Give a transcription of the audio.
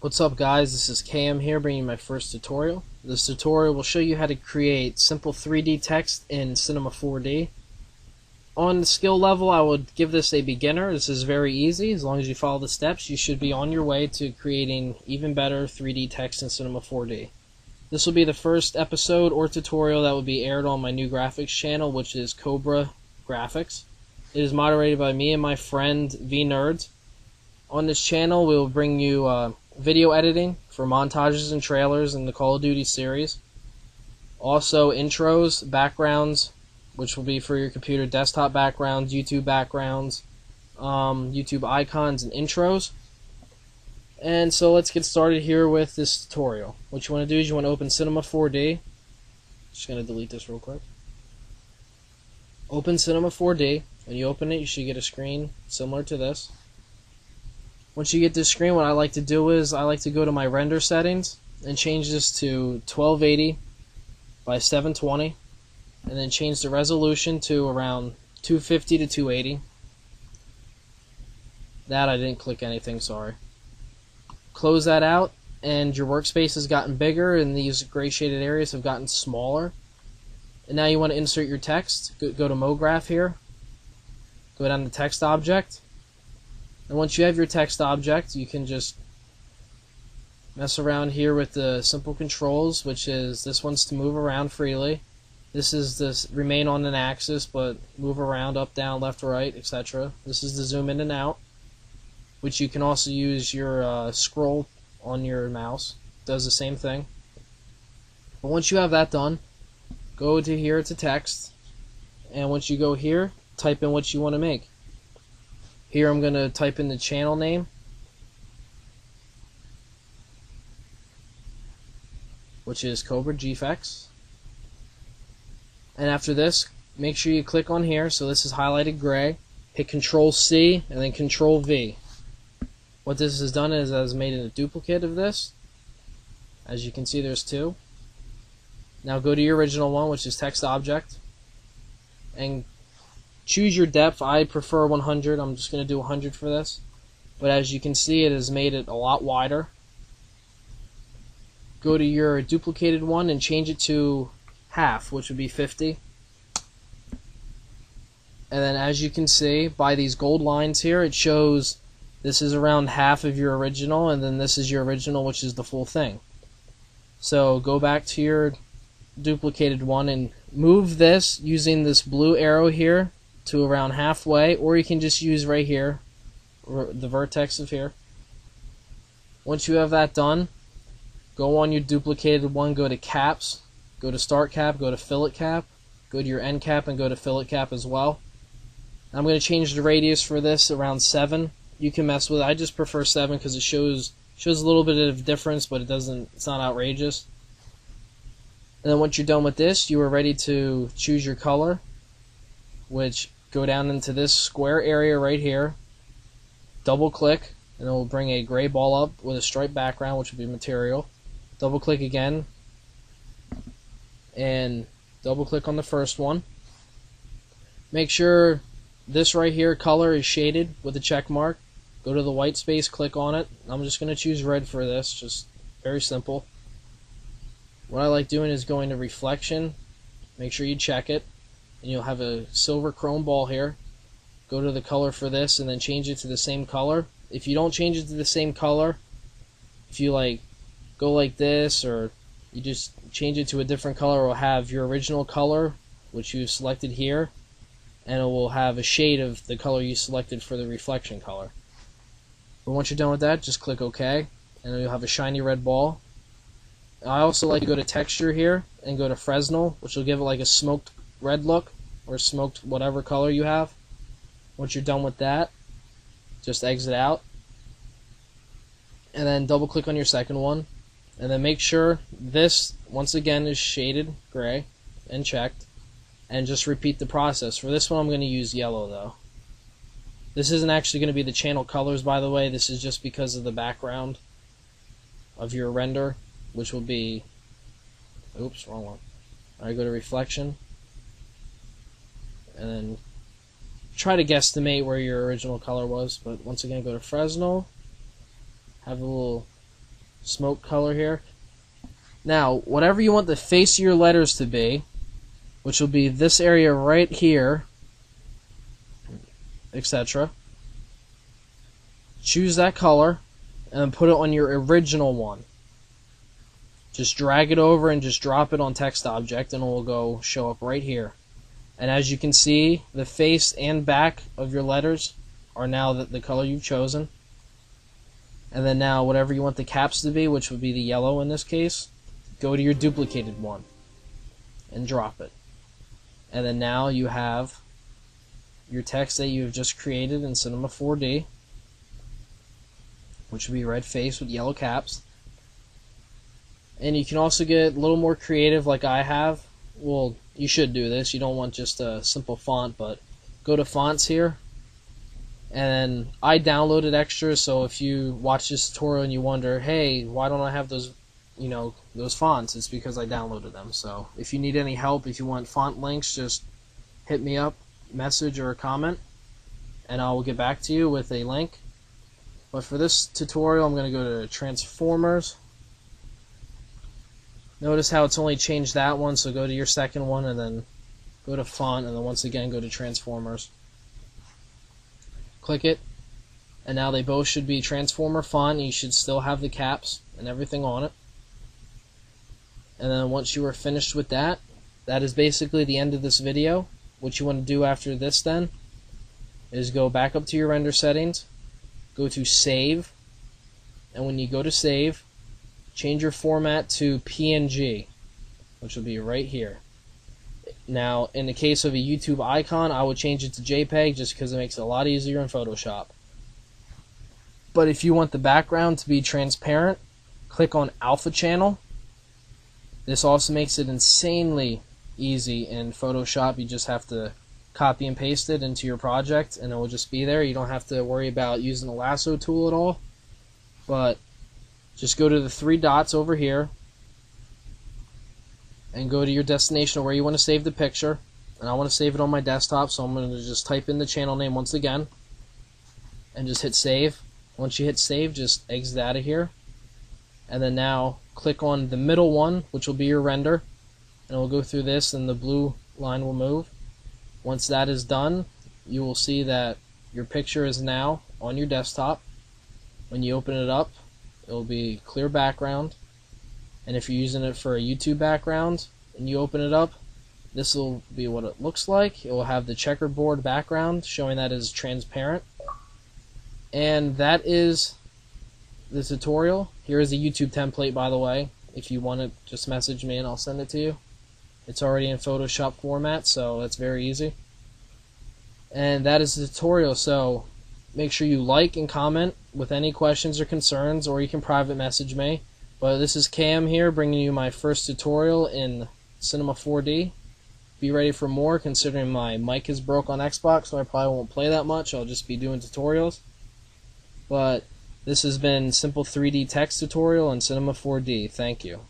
What's up guys, this is KM here bringing you my first tutorial. This tutorial will show you how to create simple 3D text in Cinema 4D. On the skill level, I would give this a beginner. This is very easy. As long as you follow the steps, you should be on your way to creating even better 3D text in Cinema 4D. This will be the first episode or tutorial that will be aired on my new graphics channel, which is Cobra Graphics. It is moderated by me and my friend V-Nerds. On this channel, we will bring you video editing for montages and trailers in the Call of Duty series. Also intros, backgrounds, which will be for your computer desktop backgrounds, YouTube backgrounds, YouTube icons and intros. And so let's get started here with this tutorial. What you want to do is you want to open Cinema 4D. Just going to delete this real quick. Open Cinema 4D. When you open it, you should get a screen similar to this. Once you get this screen, what I like to do is I like to go to my render settings and change this to 1280 by 720, and then change the resolution to around 250 to 280. That I didn't click anything, sorry. Close that out, and your workspace has gotten bigger and these gray shaded areas have gotten smaller. And now you want to insert your text. Go to MoGraph here, go down to text object. And once you have your text object, you can just mess around here with the simple controls, which is this one's to move around freely. This is to remain on an axis, but move around up, down, left, right, etc. This is to zoom in and out, which you can also use your scroll on your mouse. It does the same thing. But once you have that done, go to here to text, and once you go here, type in what you want to make. Here I'm going to type in the channel name, which is Cobra GFX. And after this, make sure you click on here, so this is highlighted gray. Hit Control C and then Control V. What this has done is has made a duplicate of this. As you can see, there's two. Now go to your original one, which is text object, and choose your depth. I prefer 100. I'm just going to do 100 for this. But as you can see, it has made it a lot wider. Go to your duplicated one and change it to half, which would be 50. And then as you can see, by these gold lines here, it shows this is around half of your original, and then this is your original, which is the full thing. So go back to your duplicated one and move this using this blue arrow here to around halfway, or you can just use right here, the vertex of here. Once you have that done, go on your duplicated one, go to caps, go to start cap, go to fillet cap, go to your end cap and go to fillet cap as well. I'm going to change the radius for this around 7. You can mess with it. I just prefer 7 because it shows a little bit of difference, but it's not outrageous. And then once you're done with this, you are ready to choose your color, which go down into this square area right here, double click, and it will bring a gray ball up with a striped background, which will be material. Double click again, and double click on the first one. Make sure this right here color is shaded with a check mark. Go to the white space, click on it. I'm just going to choose red for this, just very simple. What I like doing is going to reflection, make sure you check it, and you'll have a silver chrome ball here. Go to the color for this and then change it to the same color. If you don't change it to the same color, if you go like this, or you just change it to a different color, it will have your original color, which you selected here, and it will have a shade of the color you selected for the reflection color. But once you're done with that, just click OK, and you'll have a shiny red ball. I also like to go to texture here and go to Fresnel, which will give it like a smoked red look, or smoked whatever color you have. Once you're done with that, just exit out, and then double click on your second one, and then make sure this once again is shaded gray and checked, and just repeat the process. For this one I'm going to use yellow though. This isn't actually going to be the channel colors, by the way. This is just because of the background of your render, which will be, oops, wrong one. Alright, go to reflection, and then try to guesstimate where your original color was. But once again, go to Fresnel, have a little smoke color here. Now, whatever you want the face of your letters to be, which will be this area right here, etc. Choose that color and put it on your original one. Just drag it over and just drop it on text object and it will go show up right here. And as you can see, the face and back of your letters are now the color you've chosen. And then now whatever you want the caps to be, which would be the yellow in this case, go to your duplicated one and drop it. And then now you have your text that you have just created in Cinema 4D, which would be red face with yellow caps. And you can also get a little more creative like I have. Well, you should do this. You don't want just a simple font, but go to fonts here. And I downloaded extras, so if you watch this tutorial and you wonder, hey, why don't I have those, those fonts? It's because I downloaded them. So if you need any help, if you want font links, just hit me up, message or a comment, and I will get back to you with a link. But for this tutorial, I'm going to go to Transformers. Notice how it's only changed that one, so go to your second one and then go to Font, and then once again go to Transformers. Click it, and now they both should be Transformer font. You should still have the caps and everything on it. And then once you are finished with that, that is basically the end of this video. What you want to do after this then is go back up to your render settings, go to Save, and when you go to Save, change your format to PNG, which will be right here. Now, in the case of a YouTube icon, I would change it to JPEG just because it makes it a lot easier in Photoshop. But if you want the background to be transparent, click on Alpha Channel. This also makes it insanely easy in Photoshop. You just have to copy and paste it into your project and it will just be there. You don't have to worry about using the lasso tool at all. But just go to the three dots over here and go to your destination where you want to save the picture. And I want to save it on my desktop, so I'm going to just type in the channel name once again and just hit save. Once you hit save, just exit out of here. And then now click on the middle one, which will be your render, and it will go through this and the blue line will move. Once that is done, you will see that your picture is now on your desktop. When you open it up, it will be clear background. And if you're using it for a YouTube background and you open it up, this will be what it looks like. It will have the checkerboard background showing that it is transparent. And that is the tutorial. Here is a YouTube template, by the way. If you want it, just message me and I'll send it to you. It's already in Photoshop format, so that's very easy. And that is the tutorial. So make sure you like and comment with any questions or concerns, or you can private message me. But this is Cam here, bringing you my first tutorial in Cinema 4D. Be ready for more, considering my mic is broke on Xbox, so I probably won't play that much. I'll just be doing tutorials. But this has been Simple 3D Text Tutorial in Cinema 4D. Thank you.